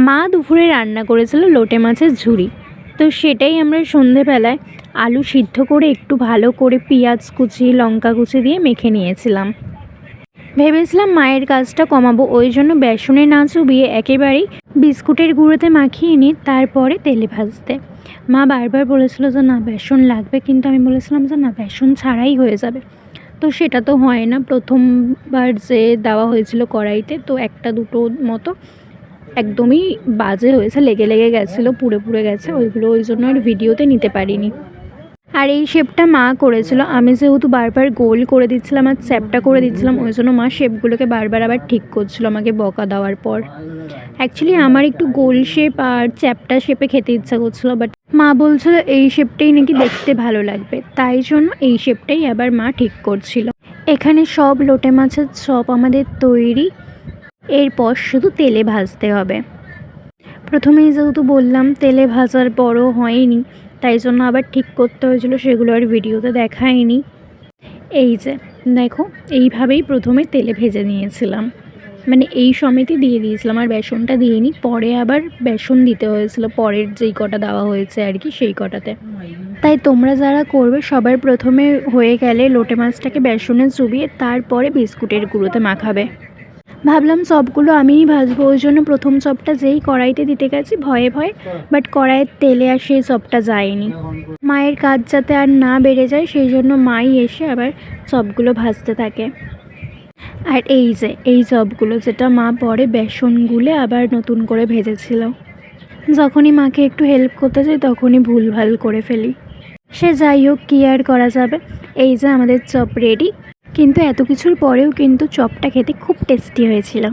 মা দুপুরে রান্না করেছিল লোটে মাছের ঝুড়ি। তো সেটাই আমরা সন্ধেবেলায় আলু সিদ্ধ করে একটু ভালো করে পেঁয়াজ কুচি লঙ্কা কুচি দিয়ে মেখে নিয়েছিলাম। ভেবেছিলাম মায়ের কাজটা কমাবো, ওই জন্য বেসনে না চুবিয়ে একেবারেই বিস্কুটের গুঁড়োতে মাখিয়ে নিয়ে তারপরে তেলে ভাজতে। মা বারবার বলেছিল যে না বেসন লাগবে, কিন্তু আমি বলেছিলাম যে না বেসন ছাড়াই হয়ে যাবে। তো সেটা তো হয় না, প্রথমবার যে দেওয়া হয়েছিল কড়াইতে তো একটা দুটো মতো একদমই বাজে হয়েছে, লেগে লেগে গেছিলো, পুড়ে পুড়ে গেছে ওইগুলো, ওই জন্য আর ভিডিওতে নিতে পারিনি। আর এই শেপটা মা করেছিল, আমি যেহেতু বারবার গোল করে দিচ্ছিলাম আর চ্যাপটা করে দিচ্ছিলাম, ওই জন্য মা শেপগুলোকে বারবার আবার ঠিক করছিল আমাকে বকা দেওয়ার পর। অ্যাকচুয়ালি আমার একটু গোল শেপ আর চ্যাপটা শেপে খেতে ইচ্ছা করছিলো, বাট মা বলছিল এই শেপটাই নাকি দেখতে ভালো লাগবে, তাই জন্য এই শেপটাই আবার মা ঠিক করছিল। এখানে সব লোটে মাছের চপ আমাদের তৈরি, এরপর শুধু তেলে ভাজতে হবে। প্রথমেই যেহেতু বললাম তেলে ভাজার পরও হয়নি, তাই জন্য আবার ঠিক করতে হয়েছিল, সেগুলো আর ভিডিওতে দেখায়নি। এই যে দেখো, এইভাবেই প্রথমে তেলে ভেজে নিয়েছিলাম, মানে এই সমেতই দিয়ে দিয়েছিলাম, আর বেসনটা দিইনি, পরে আবার বেসন দিতে হয়েছিল পরের যেই কটা দেওয়া হয়েছে আর কি সেই কটাতে। তাই তোমরা যারা করবে সবার প্রথমে হয়ে গেলে লোটে মাছটাকে বেসনে চুবিয়ে তারপরে বিস্কুটের গুঁড়োতে মাখাবে। ভাবলাম চপগুলো আমিই ভাজবো, ওই জন্য প্রথম চপটা যেই কড়াইতে দিতে গেছি ভয়ে ভয়ে, বাট কড়াইয়ের তেলে আর সেই চপটা যায়নি। মায়ের কাজ যাতে আর না বেড়ে যায় সেই জন্য মাই এসে আবার চপগুলো ভাজতে থাকে। আর এই যে এই চপগুলো যেটা মা পরে বেসন গুলে আবার নতুন করে ভেজেছিল, যখনই মাকে একটু হেল্প করতে যাই তখনই ভুলভাল করে ফেলি। সে যাই হোক, কী আর করা যাবে। এই যে আমাদের চপ রেডি, কিন্তু এত কিছুর পরেও কিন্তু চপটা খেতে খুব টেস্টি হয়েছিল।